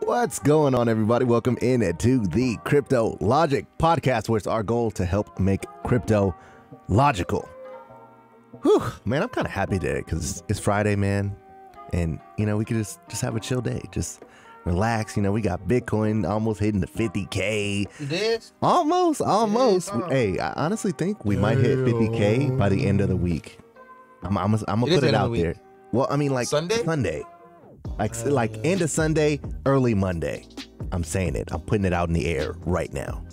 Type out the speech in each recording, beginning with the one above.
What's going on, everybody? Welcome in to the Crypto Logic podcast, where it's our goal to help make crypto logical. Whew, man, I'm kind of happy today because it's Friday, man. And, you know, we could just have a chill day. Just relax. You know, we got Bitcoin almost hitting the 50K. You did? Almost. Oh. Hey, I honestly think we might hit 50K by the end of the week. I'm gonna put it out there. Well, I mean, like Sunday. Like end of Sunday, early Monday. I'm saying it. I'm putting it out in the air right now.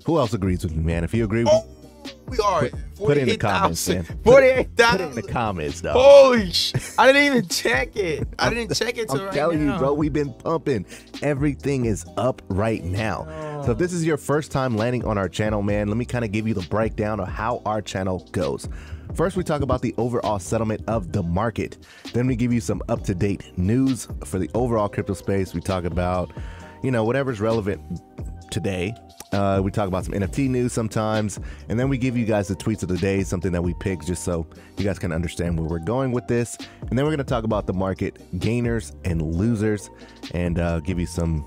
Who else agrees with me, man? If you agree with me, we are. Put it in the comments, man. 48,000. Put it in the comments, dog. Holy sh! I didn't even check it. I didn't check it till I'm right telling now. you, bro, we've been pumping. Everything is up right now. So if this is your first time landing on our channel, man, let me kind of give you the breakdown of how our channel goes. First, we talk about the overall settlement of the market. Then we give you some up-to-date news for the overall crypto space. We talk about, you know, whatever's relevant today. We talk about some NFT news sometimes, and then we give you guys the tweets of the day, something that we picked just so you guys can understand where we're going with this. And then we're going to talk about the market gainers and losers, and give you some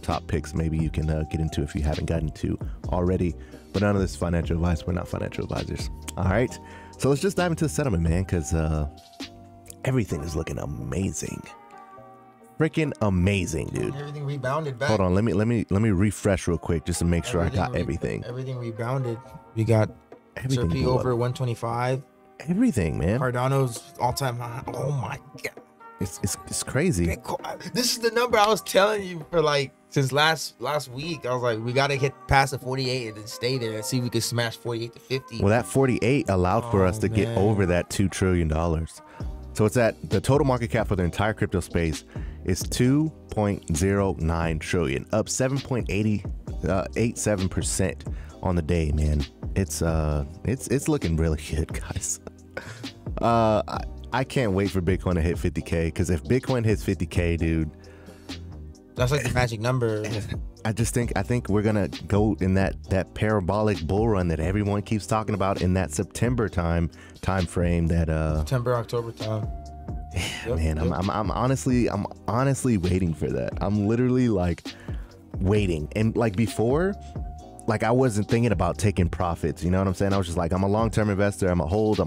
top picks maybe you can get into if you haven't gotten to already. But none of this is financial advice. We're not financial advisors. All right. So let's just dive into the settlement, man, because everything is looking amazing. Freaking amazing, dude. Everything rebounded back. Hold on, let me refresh real quick just to make sure I got everything. Everything rebounded. We got XRP over 125. Everything, man. Cardano's all-time high. Oh my god. It's crazy. Bitcoin. This is the number I was telling you for like since last week. I was like, we gotta get past the 48 and then stay there and see if we could smash 48 to 50. Well, that 48 allowed for us to get over that $2 trillion. So it's at the total market cap for the entire crypto space is 2.09 trillion, up 7.87% on the day, man. It's looking really good, guys. I can't wait for Bitcoin to hit 50K, because if Bitcoin hits 50K, dude, that's like the magic number. I think we're gonna go in that parabolic bull run that everyone keeps talking about in that September time frame. That September, October time. Yeah, man, I'm honestly waiting for that. I'm literally like waiting, and like before, like I wasn't thinking about taking profits. You know what I'm saying? I was just like, I'm a long-term investor. I'm gonna hold.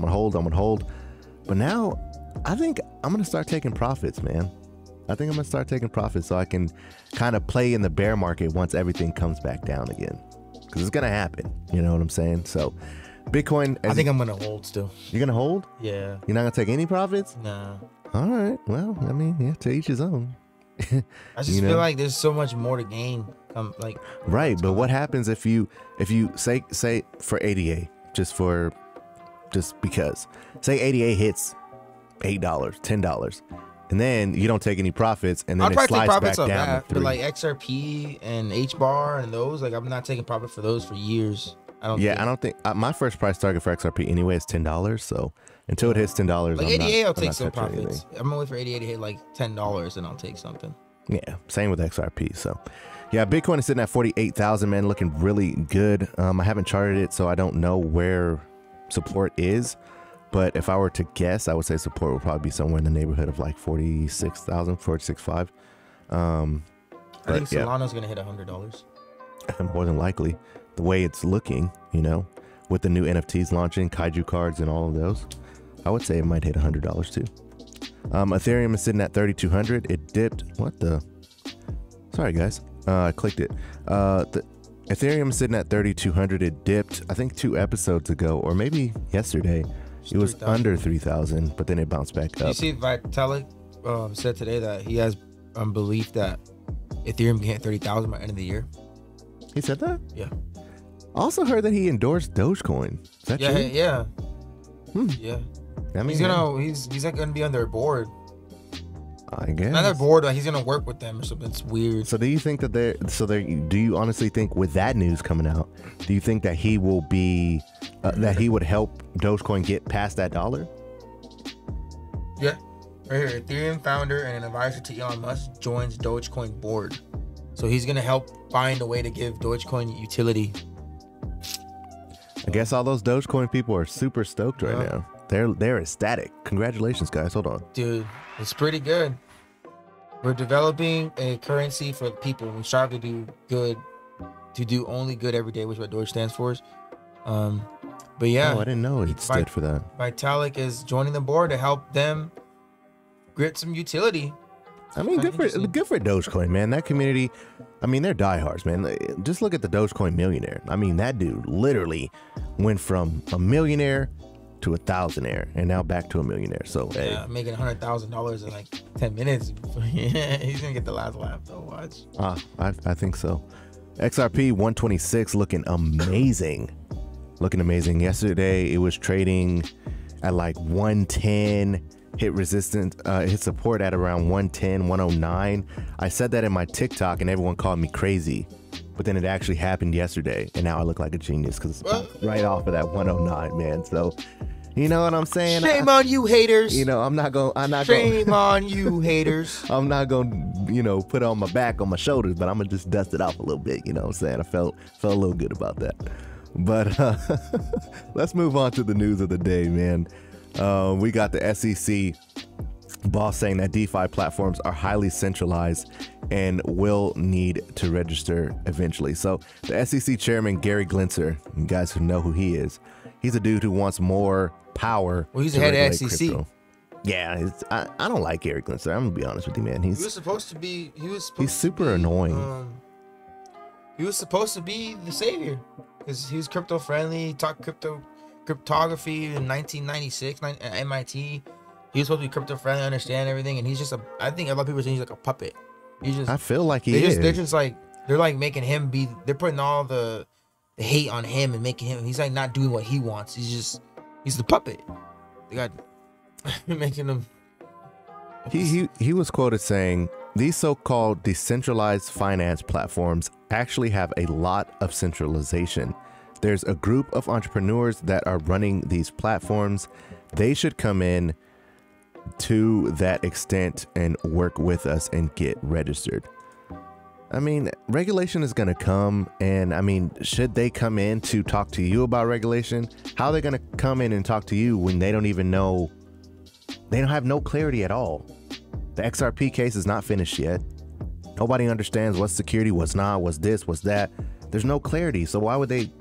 But now, I think I'm gonna start taking profits, man. I think I'm gonna start taking profits so I can kind of play in the bear market once everything comes back down again, because it's gonna happen. You know what I'm saying? So, Bitcoin. I think I'm gonna hold still. You're gonna hold? Yeah. You're not gonna take any profits? No. All right. Well, I mean, yeah, to each his own. I just feel like there's so much more to gain. Right, but what happens if you say for ADA, just because, say ADA hits $8, $10, and then you don't take any profits, and then it slides back down to 3. For like XRP and HBAR and those, like I'm not taking profit for those for years. I don't think my first price target for XRP anyway is $10. So until it hits $10, like ADA, I'll take some profits. I'm gonna wait for ADA to hit like $10, and I'll take something. Yeah, same with XRP. So yeah, Bitcoin is sitting at 48,000, man, looking really good. I haven't charted it, so I don't know where support is, but if I were to guess, I would say support would probably be somewhere in the neighborhood of like 46,000, 46.5. I think Solana's gonna hit $100. More than likely, the way it's looking, you know, with the new NFTs launching, kaiju cards and all of those, I would say it might hit $100 too. Ethereum is sitting at 3,200. It dipped. Sorry guys, I clicked it. The Ethereum is sitting at 3,200. It dipped, I think 2 episodes ago, or maybe yesterday. It was 3, under 3,000, but then it bounced back up. You see, Vitalik said today that he has belief that Ethereum can hit 30,000 by the end of the year. He said that? Yeah. I also heard that he endorsed Dogecoin. Is that true? Yeah. Yeah. I mean, he's not gonna be on their board. I guess. Not their board, but he's gonna work with them or something. It's weird. So do you think that do you honestly think with that news coming out, do you think that he will be that he would help Dogecoin get past that $1? Yeah. Right here, Ethereum founder and an advisor to Elon Musk joins Dogecoin board. So he's gonna help find a way to give Dogecoin utility. I guess all those Dogecoin people are super stoked right now. They're ecstatic. Congratulations, guys. Hold on. Dude, it's pretty good. We're developing a currency for the people. We strive to do good, to do only good every day, which is what Doge stands for. But yeah. Oh, I didn't know it stood for that. Vitalik is joining the board to help them get some utility. I mean, good for Dogecoin, man. That community, I mean, they're diehards, man. Just look at the Dogecoin millionaire. I mean, that dude literally went from a millionaire to a thousandaire and now back to a millionaire. So yeah, hey, making $100,000 in like 10 minutes. He's gonna get the last laugh though. Watch. I think so. XRP 126 looking amazing. Looking amazing. Yesterday it was trading at like 110, hit resistance, hit support at around 110, 109. I said that in my TikTok and everyone called me crazy, but then it actually happened yesterday and now I look like a genius because it's right off of that 109, man. So you know what I'm saying? Shame on you haters. You know, Shame on you haters. I'm not gonna, you know, put it on my back, on my shoulders, but I'm gonna just dust it off a little bit. You know what I'm saying? I felt a little good about that. But let's move on to the news of the day, man. We got the SEC boss saying that DeFi platforms are highly centralized and will need to register eventually. So the SEC chairman, Gary Gensler, you guys who know who he is, he's a dude who wants more power. Well, he's the head of SEC. Crypto. Yeah, I don't like Gary Gensler. I'm gonna be honest with you, man. He's supposed to be. He's super annoying. He was supposed to be the savior because he was crypto friendly. He taught cryptography in 1996 at MIT. He was supposed to be crypto friendly, understand everything, and he's just I think a lot of people say he's like a puppet. I feel like he is. They're just like they're making him be. They're putting all the hate on him and making him. He's like not doing what he wants. He's the puppet. They got making him. He was quoted saying, "These so-called decentralized finance platforms actually have a lot of centralization. There's a group of entrepreneurs that are running these platforms. They should come in to that extent and work with us and get registered." I mean, regulation is going to come, and I mean, should they come in to talk to you about regulation? How are they going to come in and talk to you when they don't even know? They don't have no clarity at all. The XRP case is not finished yet. Nobody understands what's security, what's not, what's this, what's that. There's no clarity. So why would they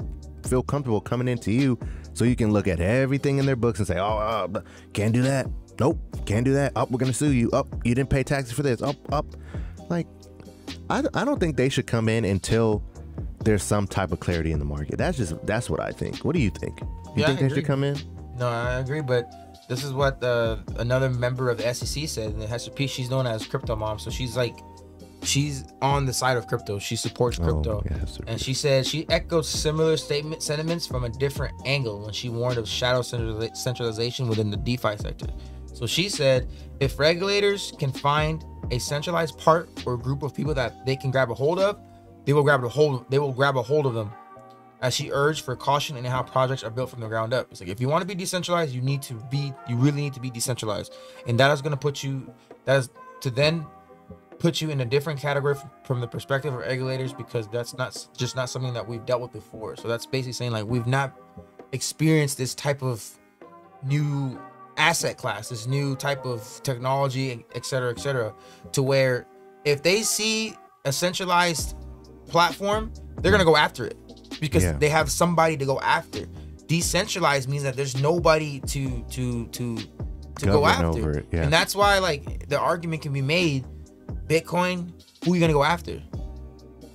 feel comfortable coming into you so you can look at everything in their books and say, oh, can't do that. Nope, can't do that. We're going to sue you. You didn't pay taxes for this. Like, I don't think they should come in until there's some type of clarity in the market. That's what I think. What do you think? You think they should come in? No, I agree, but this is what another member of the SEC said. And Hedera Hashgraph, she's known as Crypto Mom, so she's on the side of crypto. She supports crypto. And she said she echoed similar sentiments from a different angle when she warned of shadow centralization within the DeFi sector. So she said, if regulators can find a centralized part or group of people that they can grab a hold of, they will grab a hold of them. As she urged for caution in how projects are built from the ground up. It's like, if you want to be decentralized, you really need to be decentralized. And that is going to put you in a different category from the perspective of regulators, because that's not something that we've dealt with before. So that's basically saying like we've not experienced this type of new asset class, this new type of technology, et cetera, to where if they see a centralized platform, they're gonna go after it because they have somebody to go after. Decentralized means that there's nobody to go after, and that's why like the argument can be made: Bitcoin, who are you gonna go after?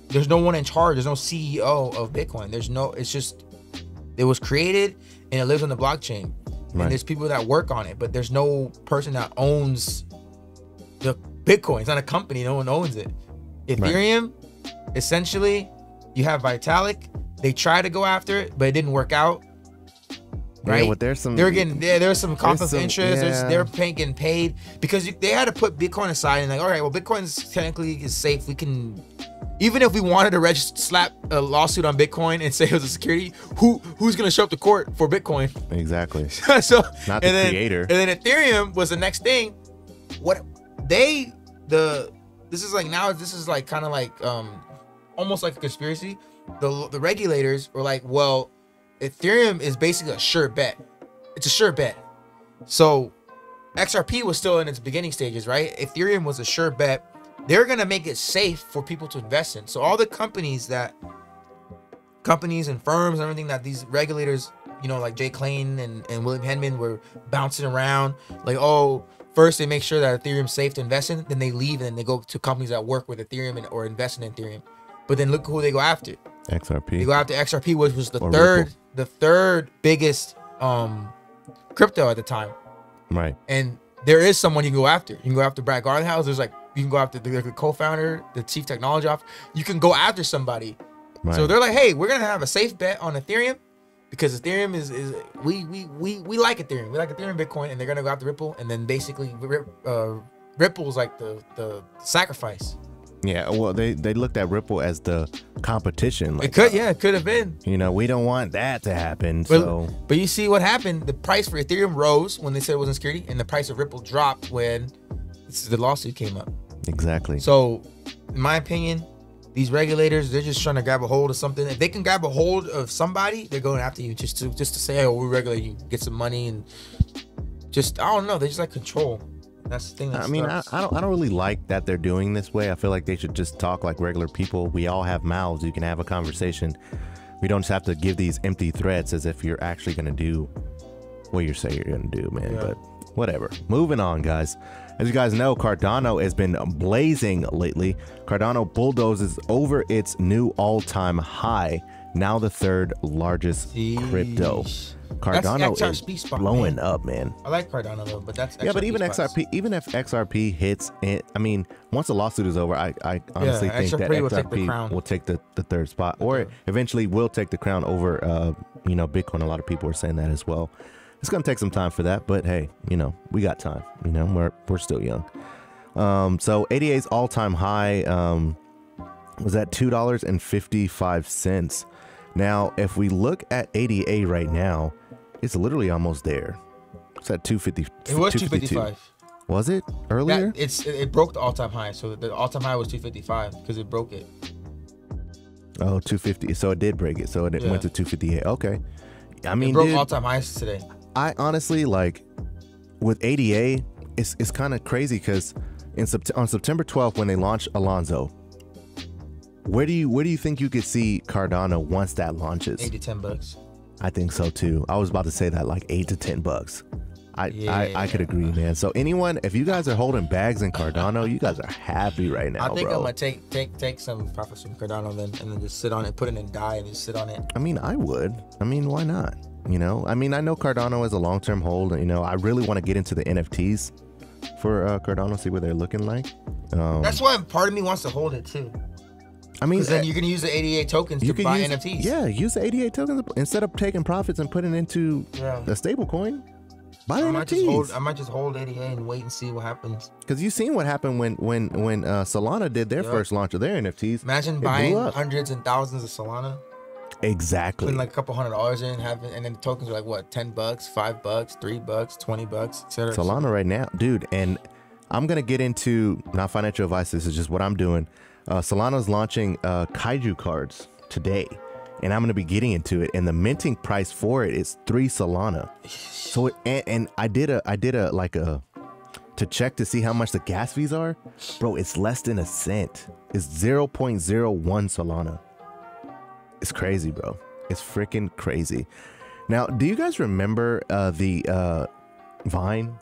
There's no one in charge. There's no CEO of Bitcoin. It was created and it lives on the blockchain. And there's people that work on it, but there's no person that owns the Bitcoin. It's not a company. No one owns it. Ethereum, essentially, you have Vitalik. They tried to go after it, but it didn't work out. Right? Yeah, but there's some conflict of interest. They're getting paid because they had to put Bitcoin aside and like, all right, well, Bitcoin's technically is safe. We can, even if we wanted to slap a lawsuit on Bitcoin and say it was a security, who's gonna show up to court for Bitcoin? Exactly. So not the creator. And then Ethereum was the next thing. This is like kind of like almost like a conspiracy. The regulators were like, well, Ethereum is basically a sure bet. It's a sure bet. So XRP was still in its beginning stages, right? Ethereum was a sure bet. they're gonna make it safe for people to invest in. So all the companies and firms and everything that these regulators, you know, like Jay Clayton and William Henman were bouncing around, like, oh, first they make sure that Ethereum's safe to invest in, then they leave and then they go to companies that work with Ethereum or invest in Ethereum. But then look who they go after. XRP. They go after XRP, which was the third biggest crypto at the time. Right. And there is someone you can go after. You can go after Brad Garlinghouse. There's like, you can go after the co-founder, the chief technology officer. You can go after somebody. Right. So they're like, hey, we're gonna have a safe bet on Ethereum because Ethereum is we like Ethereum. We like Ethereum, Bitcoin, and they're gonna go after Ripple, and then basically Ripple's like the sacrifice. Yeah, well, they looked at Ripple as the competition. Like, it could have been. You know, we don't want that to happen. But you see what happened? The price for Ethereum rose when they said it wasn't security, and the price of Ripple dropped when the lawsuit came up. Exactly. So, in my opinion, these regulators, they're just trying to grab a hold of something. If they can grab a hold of somebody, they're going after you just to say, oh, we regulate you, get some money, and just, I don't know, they just like control. That's the thing. That I don't really like that they're doing this way. I feel like they should just talk like regular people. We all have mouths. You can have a conversation. We don't just have to give these empty threats as if you're actually going to do what you say you're going to do, man. Yeah. But whatever. Moving on, guys. As you guys know, Cardano has been blazing lately. Cardano bulldozes over its new all-time high. Now the third largest crypto. Cardano is blowing up, man. I like Cardano though, but that's XRP, yeah. But even XRP, even if XRP hits it, I mean, once the lawsuit is over, I honestly think that XRP will take the third spot, or eventually will take the crown over, you know, Bitcoin. A lot of people are saying that as well. It's gonna take some time for that, but hey, you know, we got time. You know, we're still young. So ADA's all-time high was at $2.55. Now, if we look at ADA right now, it's literally almost there. It's at 250. It was 255. Was it earlier? It broke the all-time high. So the all-time high was 255 because it broke it. Oh, 250. So it did break it. So it went to 258. Okay. I mean, it broke all-time highs today. I honestly, like, with ADA, it's kind of crazy because on September 12th when they launched Alonzo, where do you think you could see Cardano once that launches? $8 to $10. I think so too. I was about to say that, like $8 to $10. I could agree, man. So anyone, if you guys are holding bags in Cardano, you guys are happy right now, I think I'm gonna take some profits from Cardano and then just sit on it, put it in DAI and just sit on it. I mean, I would. I mean, why not? You know, I mean, I know Cardano is a long-term hold. You know, I really want to get into the NFTs for Cardano, see what they're looking like. That's why part of me wants to hold it too. I mean, then you're gonna use the 88 tokens to buy NFTs. Yeah, use the 88 tokens instead of taking profits and putting into a stable coin. Buy NFTs. I might just hold 88 and wait and see what happens. Because you've seen what happened when Solana did their first launch of their NFTs. Imagine buying hundreds and thousands of Solana. Exactly. Putting like a couple $100 in, and then the tokens are like what, $10, $5, $3, $20, etc. Solana right now, dude. And I'm gonna get into, not financial advice. This is just what I'm doing. Solana's launching Kaiju cards today, and I'm gonna be getting into it. And the minting price for it is 3 Solana. So and I did a to check to see how much the gas fees are, bro. It's less than a cent. It's 0.01 Solana. It's crazy, bro. It's freaking crazy. Now, do you guys remember the Vine?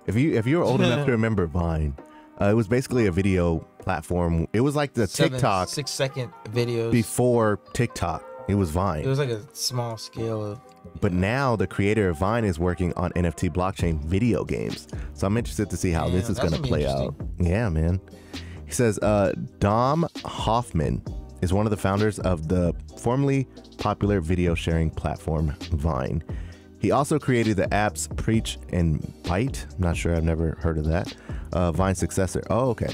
If you're old enough to remember Vine, it was basically a video platform. It was like the TikTok 6-second videos before TikTok. It was Vine. It was like a small scale of. But now the creator of Vine is working on NFT blockchain video games. So I'm interested to see how this is going to play out. Yeah, man. He says Dom Hoffman is one of the founders of the formerly popular video sharing platform Vine. He also created the apps Preach and Bite. I'm not sure, I've never heard of that. Vine's successor. Oh, okay.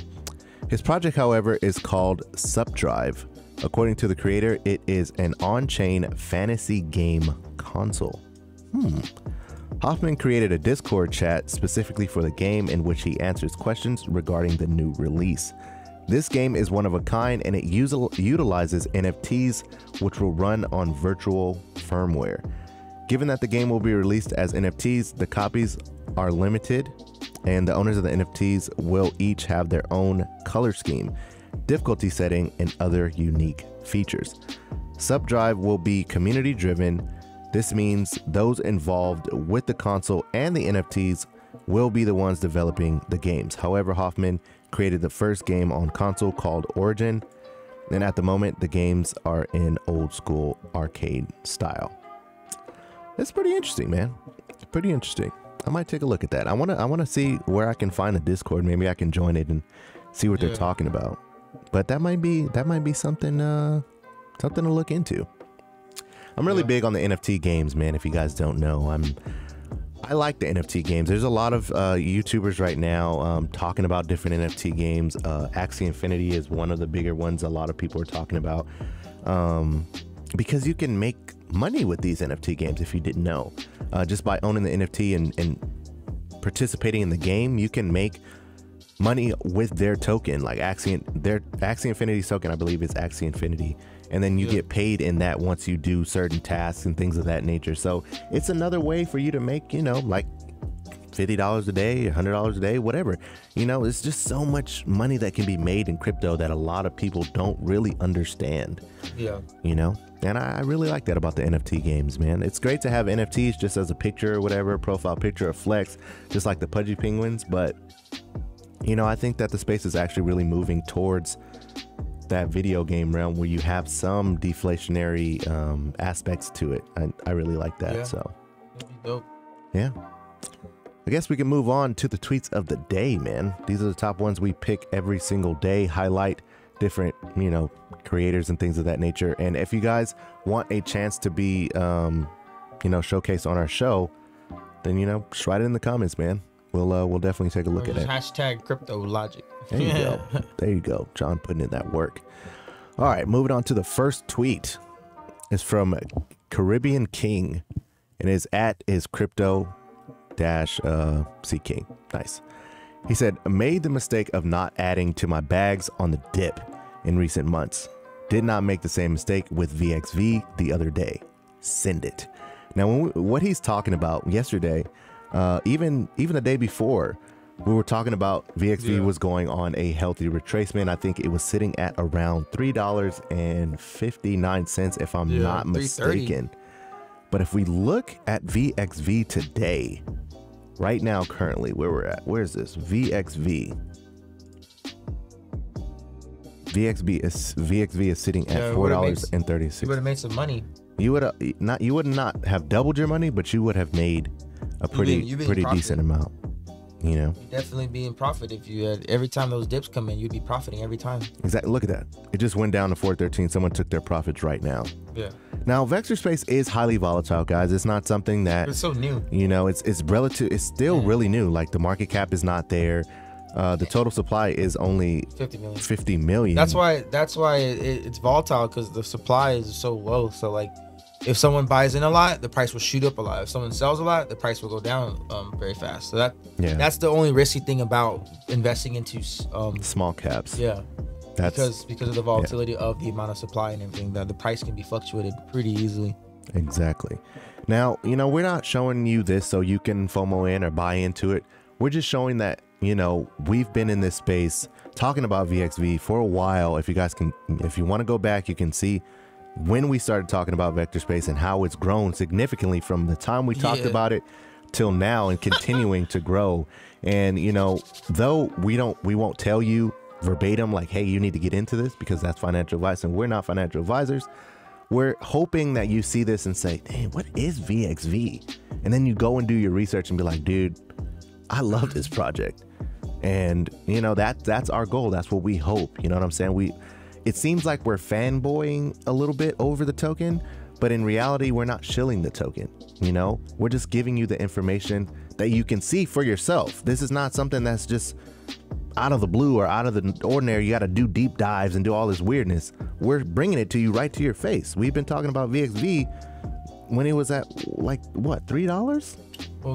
His project, however, is called Supdrive. According to the creator, it is an on-chain fantasy game console. Hoffman created a Discord chat specifically for the game in which he answers questions regarding the new release. This game is one of a kind, and it utilizes NFTs, which will run on virtual firmware. Given that the game will be released as NFTs, the copies are limited. and the owners of the NFTs will each have their own color scheme, difficulty setting, and other unique features. Subdrive will be community driven. This means those involved with the console and the NFTs will be the ones developing the games. However, Hoffman created the first game on console called Origin, and at the moment the games are in old school arcade style. It's pretty interesting, man. Pretty interesting. I might take a look at that. I wanna see where I can find the Discord. Maybe I can join it and see what they're talking about. But that might be something something to look into. I'm really big on the NFT games, man. If you guys don't know, I like the NFT games. There's a lot of YouTubers right now talking about different NFT games. Axie Infinity is one of the bigger ones a lot of people are talking about, because you can make money with these NFT games if you didn't know. Just by owning the NFT and participating in the game, you can make money with their token. Like Axie Infinity's token, I believe, is Axie Infinity. And then you get paid in that once you do certain tasks and things of that nature. So it's another way for you to make, you know, like $50 a day, $100 a day, whatever. You know, it's just so much money that can be made in crypto that a lot of people don't really understand. Yeah. You know, and I really like that about the NFT games, man. It's great to have NFTs just as a picture or whatever, profile picture or flex, just like the Pudgy Penguins. But, you know, I think that the space is actually really moving towards that video game realm where you have some deflationary aspects to it. I really like that. So that'd be dope. Yeah, I guess we can move on to the tweets of the day, man. These are the top ones we pick every single day, highlight different, you know, creators and things of that nature. And if you guys want a chance to be you know, showcased on our show, then, you know, just write it in the comments, man. We'll definitely take a look at it. Hashtag crypto logic. There you go. There you go. John putting in that work. All right, moving on to the first tweet. It's from Caribbean King, and is at is crypto C King. Nice. He said, made the mistake of not adding to my bags on the dip in recent months. Did not make the same mistake with VXV the other day. Send it. Now, what he's talking about yesterday, even the day before, we were talking about VXV was going on a healthy retracement. I think it was sitting at around $3.59, if I'm not mistaken. But if we look at VXV today, right now, currently, where we're at, where's this? VXV is sitting at $4.36. You would have made some money. You would not have doubled your money, but you would have made a pretty decent amount. You know, you'd definitely be in profit if you had, every time those dips come in, you'd be profiting every time. Exactly. Look at that. It just went down to 413. Someone took their profits right now. Yeah. Now, Vectorspace is highly volatile, guys. It's not something that, it's so new. You know, it's relative. It's still really new. Like, the market cap is not there. The total supply is only 50 million. That's why it's volatile, because the supply is so low. So like, if someone buys in a lot, the price will shoot up a lot. If someone sells a lot, the price will go down very fast. So that's the only risky thing about investing into small caps. Yeah, because of the volatility of the amount of supply and everything, that the price can be fluctuated pretty easily. Exactly. Now, you know, we're not showing you this so you can FOMO in or buy into it. We're just showing that, you know, we've been in this space talking about VXV for a while. If you guys can, if you want to go back, you can see when we started talking about Vectorspace and how it's grown significantly from the time we talked about it till now, and continuing to grow. And, you know, though we won't tell you verbatim, like, hey, you need to get into this, because that's financial advice, and we're not financial advisors. We're hoping that you see this and say, dang, what is VXV? And then you go and do your research and be like, dude, I love this project. And, you know, that's our goal. That's what we hope. You know what I'm saying? It seems like we're fanboying a little bit over the token, but in reality, we're not shilling the token. You know, we're just giving you the information that you can see for yourself. This is not something that's just out of the blue or out of the ordinary. You got to do deep dives and do all this weirdness. We're bringing it to you right to your face. We've been talking about VXV when it was at, like, what, $3? Well,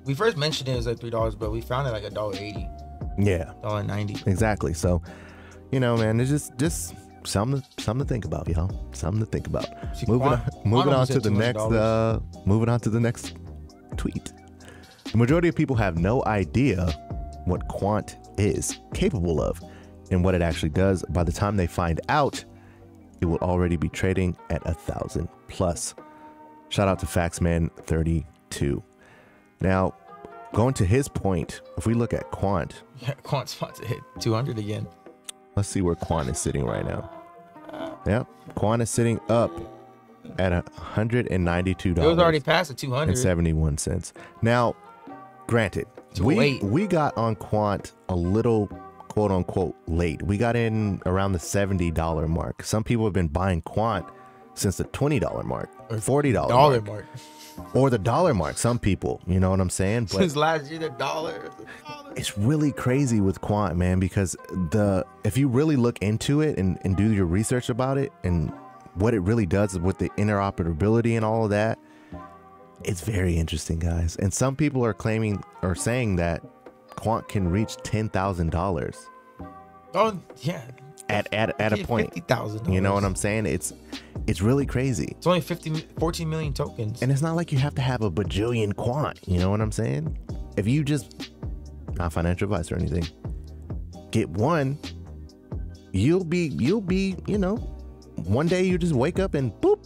we first mentioned it was at $3, but we found it like $1.80. Yeah, $1.90. Exactly. So, you know, man, it's just something to think about, y'all. Something to think about. Moving on to the next tweet. The majority of people have no idea what Quant is capable of and what it actually does. By the time they find out, it will already be trading at 1,000 plus. Shout out to Faxman32. Now, going to his point, if we look at Quant. Yeah, Quant's about to hit 200 again. Let's see where Quant is sitting right now. Yep, Quant is sitting up at $192. It was already past the 200. And 71 cents. Now, granted, we got on Quant a little quote unquote late. We got in around the $70 mark. Some people have been buying Quant since the $20 mark or $40 mark. Or the dollar mark. Some people, you know what I'm saying? But since last year, the dollar. It's really crazy with Quant, man, because if you really look into it and do your research about it and what it really does with the interoperability and all of that, it's very interesting, guys. And some people are claiming or saying that Quant can reach $10,000. Oh yeah, at a point. $50,000. You know what I'm saying? It's really crazy. It's only 14 million tokens, and it's not like you have to have a bajillion Quant. You know what I'm saying? If you just, not financial advice or anything, get one, you'll be, you know, one day you just wake up and boop,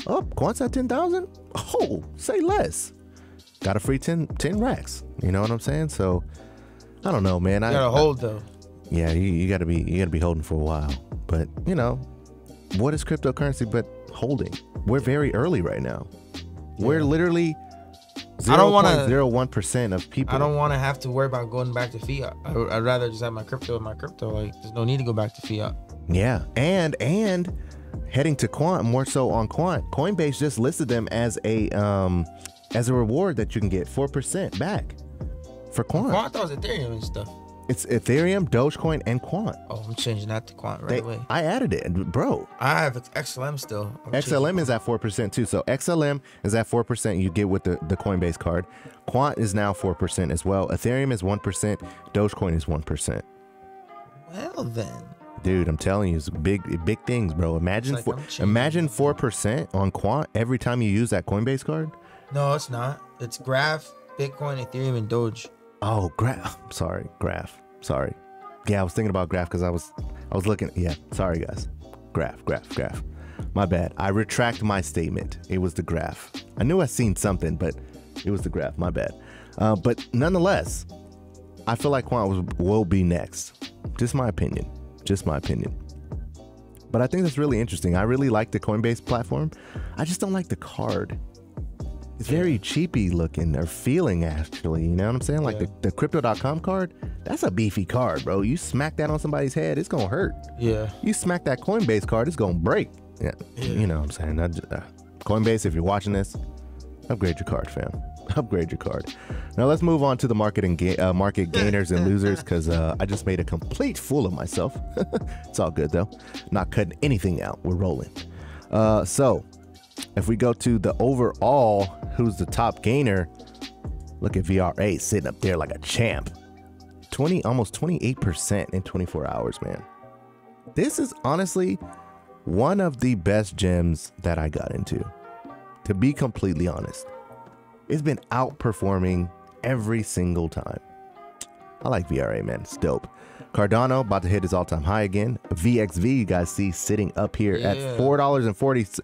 oh, Quant's at 10,000. Oh, say less. Got a free 10 racks. You know what I'm saying? So I don't know, man. You gotta hold though. Yeah, you gotta be holding for a while. But you know, what is cryptocurrency but holding? We're very early right now. Yeah. We're literally 0.01% of people. I don't want to have to worry about going back to fiat. I'd rather just have my crypto in my crypto. Like, there's no need to go back to fiat. Yeah, and heading to Quant, more so on Quant. Coinbase just listed them as a reward that you can get 4% back for Quant. Quant, that was Ethereum and stuff. It's Ethereum, Dogecoin, and Quant. Oh, I'm changing that to Quant right away. I added it, bro. I have XLM still. XLM is at 4% too. So XLM is at 4%. You get with the Coinbase card. Quant is now 4% as well. Ethereum is 1%. Dogecoin is 1%. Well then, dude, I'm telling you, it's big things, bro. Imagine imagine 4% on Quant every time you use that Coinbase card. No, it's not. It's Graph, Bitcoin, Ethereum, and Doge. Oh, Graph. Sorry, Graph. Sorry. Yeah, I was thinking about Graph because I was looking. Yeah, sorry guys. Graph. My bad. I retract my statement. It was the Graph. I knew I seen something, but it was the Graph. My bad. But nonetheless, I feel like Quant will be next. Just my opinion. But I think that's really interesting. I really like the Coinbase platform. I just don't like the card. It's very cheapy looking or feeling, actually. You know what I'm saying? Like the Crypto.com card, that's a beefy card, bro. You smack that on somebody's head, it's gonna hurt. Yeah. You smack that Coinbase card, it's gonna break. Yeah. You know what I'm saying? Coinbase, if you're watching this, upgrade your card, fam. Upgrade your card. Now let's move on to the market gainers and losers, because I just made a complete fool of myself. It's all good though. Not cutting anything out. We're rolling. So if we go to the overall, who's the top gainer? Look at VRA sitting up there like a champ. Almost 28% in 24 hours, man. This is honestly one of the best gems that I got into, to be completely honest. It's been outperforming every single time. I like VRA, man. It's dope. Cardano about to hit his all-time high again. VXV, you guys see sitting up here at $4.40.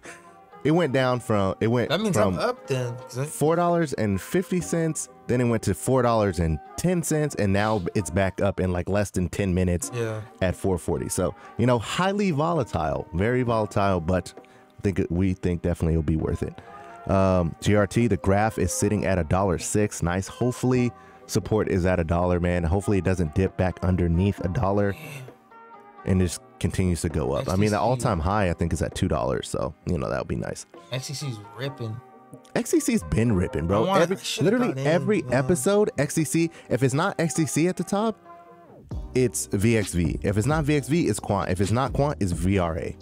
It went down from that means I'm up then. $4.50, then it went to $4.10, and now it's back up in like less than 10 minutes at $4.40. So, you know, highly volatile, very volatile, but we think definitely it'll be worth it. GRT, the graph is sitting at $1.06. Nice. Hopefully support is at $1, man. Hopefully it doesn't dip back underneath $1 and just continues to go up. XCC, I mean, the all-time high I think is at $2, so you know that would be nice. XCC's ripping. XCC's been ripping, bro. Literally every episode, XCC. If it's not XCC at the top, it's VXV. If it's not VXV, it's Quant. If it's not Quant, it's VRA.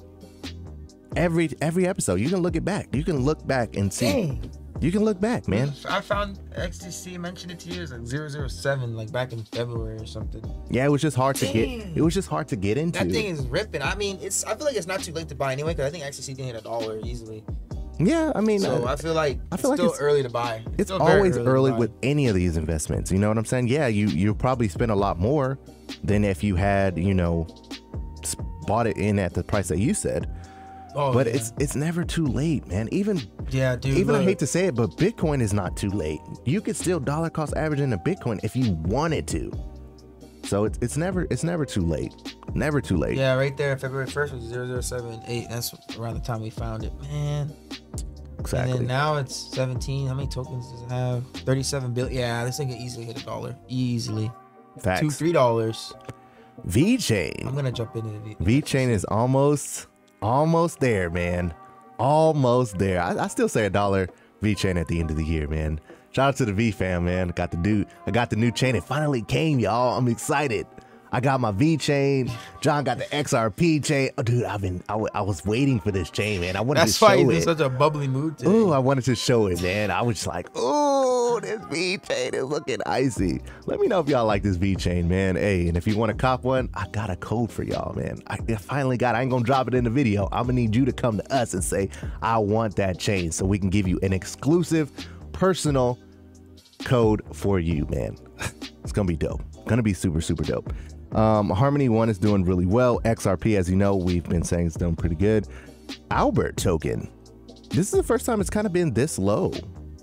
Every episode, you can look it back. You can look back and see. Dang. You can look back, man. I found XTC, mentioned it to you, it's like 007, like back in February or something. Yeah, it was just hard to get. It was just hard to get into. That thing is ripping. I mean, I feel like it's not too late to buy anyway, because I think XTC can hit $1 easily. Yeah, I mean, so I feel like it's still early to buy. It's always early with any of these investments. You know what I'm saying? Yeah, you probably spend a lot more than if you had, you know, bought it in at the price that you said. Oh, but yeah. it's never too late, man. Even I hate to say it, but Bitcoin is not too late. You could still dollar cost average into Bitcoin if you wanted to. So it's never too late. Never too late. Yeah, right there. February 1st was 0078. That's around the time we found it, man. Exactly. And then now it's 17. How many tokens does it have? 37 billion. Yeah, this thing can easily hit $1. Easily. Facts. $2-3. VeChain. I'm gonna jump into the VeChain is almost there, man. Almost there. I still say $1 VeChain at the end of the year, man. Shout out to the V fam, man. I got the new chain. It finally came, y'all. I'm excited. I got my VeChain. John got the XRP chain. Oh, dude, I was waiting for this chain, man. I wanted to show it. That's why he's in such a bubbly mood today. Ooh, I wanted to show it, man. I was just like, ooh, this VeChain is looking icy. Let me know if y'all like this VeChain, man. Hey, and if you want to cop one, I got a code for y'all, man. I finally got it. I ain't gonna drop it in the video. I'm gonna need you to come to us and say, I want that chain, so we can give you an exclusive personal code for you, man. It's gonna be dope. Gonna be super, super dope. Harmony 1 is doing really well. XRP, as you know, we've been saying it's doing pretty good. ALBT token. This is the first time it's kind of been this low.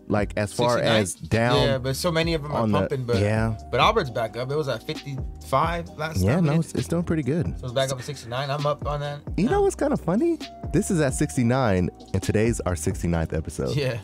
Like as far 69? As down. Yeah, but so many of them are pumping. But ALBT's back up. It was at 55 last time. Yeah, no, it's doing pretty good. So it's back up to 69. I'm up on that. You know what's kind of funny? This is at 69, and today's our 69th episode. Yeah.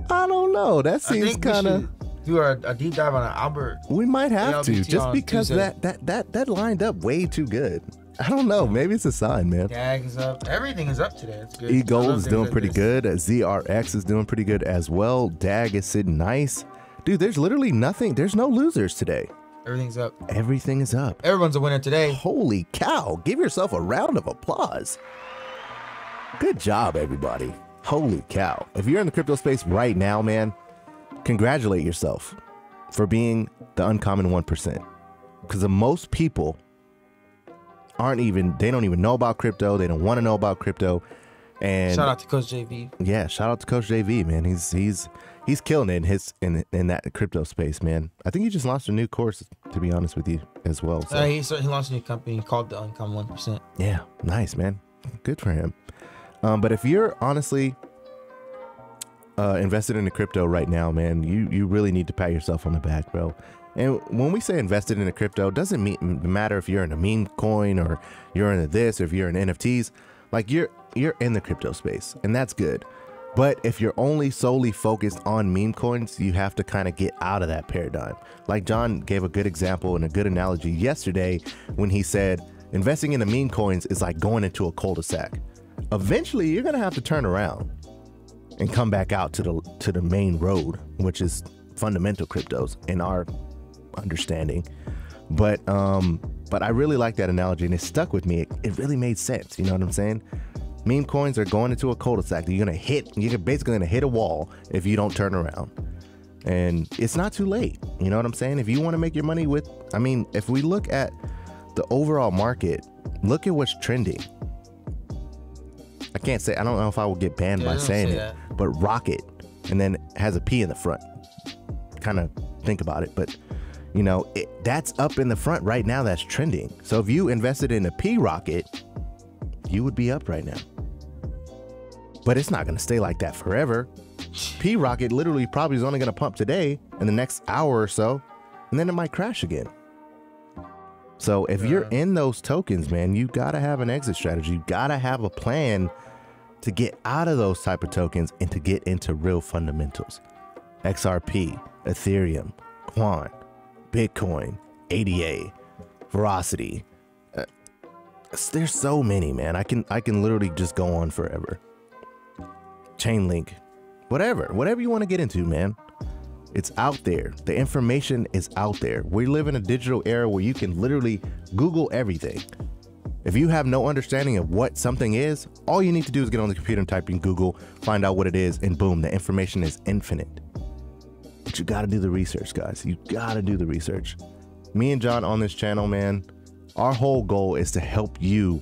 I don't know. That seems kind of. Do a deep dive on an ALBT. We might have to, just because that lined up way too good. I don't know. Maybe it's a sign, man. DAG is up. Everything is up today. It's good. eGold is doing pretty good. ZRX is doing pretty good as well. DAG is sitting nice. Dude, there's literally nothing. There's no losers today. Everything's up. Everything is up. Everyone's a winner today. Holy cow. Give yourself a round of applause. Good job, everybody. Holy cow. If you're in the crypto space right now, man, congratulate yourself for being the uncommon 1%. Because most people they don't even know about crypto. They don't want to know about crypto. And shout out to Coach JV. Yeah, shout out to Coach JV, man. He's killing it in that crypto space, man. I think he just launched a new course, to be honest with you, as well. So. He launched a new company called the Uncommon 1%. Yeah, nice, man. Good for him. But if you're honestly invested in the crypto right now, man, you really need to pat yourself on the back, bro. And when we say invested in the crypto, it doesn't matter if you're in a meme coin or you're into this or if you're in NFTs. Like you're in the crypto space, and that's good. But if you're only solely focused on meme coins, you have to kind of get out of that paradigm. Like John gave a good example and a good analogy yesterday when he said investing in the meme coins is like going into a cul-de-sac. Eventually, you're gonna have to turn around and come back out to the main road, which is fundamental cryptos in our understanding. But I really like that analogy, and it stuck with me. It really made sense. You know what I'm saying? Meme coins are going into a cul-de-sac. You're basically gonna hit a wall if you don't turn around. And it's not too late. You know what I'm saying? If you want to make your money if we look at the overall market, look at what's trending. I don't know if I will get banned by saying it, but Rocket, and then has a P in the front. Kind of think about it, but you know, that's up in the front right now. That's trending. So if you invested in a P Rocket, you would be up right now. But it's not going to stay like that forever. P Rocket literally probably is only going to pump today in the next hour or so, and then it might crash again. So if you're in those tokens, man, you got to have an exit strategy. You got to have a plan to get out of those type of tokens and to get into real fundamentals. XRP, Ethereum, QUANT, Bitcoin, ADA, Veracity. There's so many, man. I can literally just go on forever. Chainlink, whatever you want to get into, man. It's out there. The information is out there. We live in a digital era where you can literally Google everything. If you have no understanding of what something is, all you need to do is get on the computer and type in Google, find out what it is, and boom, the information is infinite. But you got to do the research, guys. You got to do the research. Me and John on this channel, man, our whole goal is to help you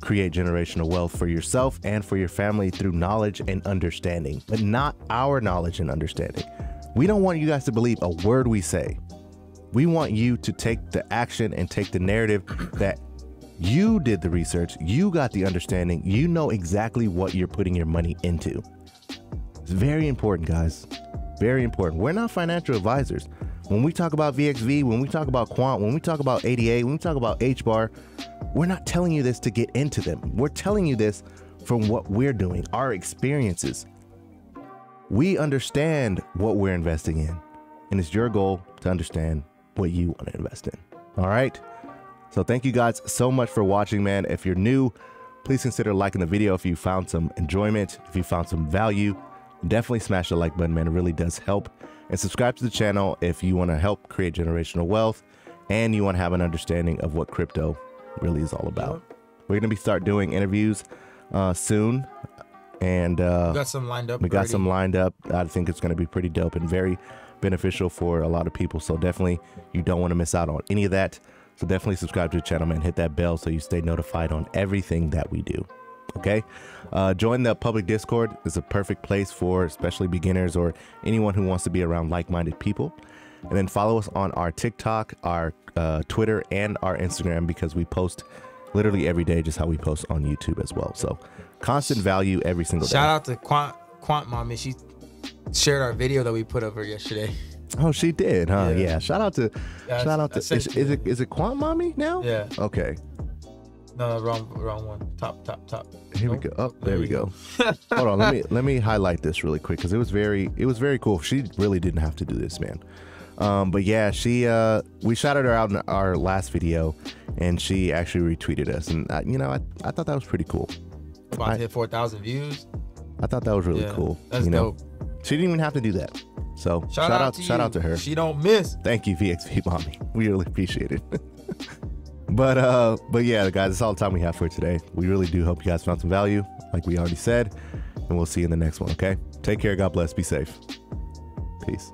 create generational wealth for yourself and for your family through knowledge and understanding, but not our knowledge and understanding. We don't want you guys to believe a word we say. We want you to take the action and take the narrative that you did the research, you got the understanding, you know exactly what you're putting your money into. It's very important, guys. Very important. We're not financial advisors. When we talk about VXV, when we talk about QUANT, when we talk about ATH, when we talk about HBAR, we're not telling you this to get into them. We're telling you this from what we're doing, our experiences. We understand what we're investing in, and it's your goal to understand what you want to invest in. All right. So thank you guys so much for watching, man. If you're new, please consider liking the video if you found some enjoyment, if you found some value. Definitely smash the like button, man. It really does help. And subscribe to the channel if you want to help create generational wealth and you want to have an understanding of what crypto really is all about. We're going to start doing interviews soon. And we got some lined up. I think it's going to be pretty dope and very beneficial for a lot of people. So definitely you don't want to miss out on any of that. So definitely subscribe to the channel, man. Hit that bell so you stay notified on everything that we do. Okay. Join the public Discord. It's a perfect place for especially beginners or anyone who wants to be around like-minded people. And then follow us on our TikTok, our Twitter, and our Instagram, because we post literally every day, just how we post on YouTube as well. So constant value every single day. Shout out to QUANT Mommy. She shared our video that we put over yesterday. Oh, she did, huh? Yeah. Shout out to is it QUANT Mommy now? Yeah. Okay. No, wrong one. Top. Here we go. Oh, there we go. Hold on, let me highlight this really quick because it was very cool. She really didn't have to do this, man. But yeah, we shouted her out in our last video, and she actually retweeted us, and you know, I thought that was pretty cool. About to hit 4,000 views. I thought that was really cool. That's dope. She didn't even have to do that. So shout out to her. She don't miss. Thank you, VXV Mommy. We really appreciate it. But yeah, guys, that's all the time we have for today. We really do hope you guys found some value, like we already said, and we'll see you in the next one. Okay, take care. God bless. Be safe. Peace.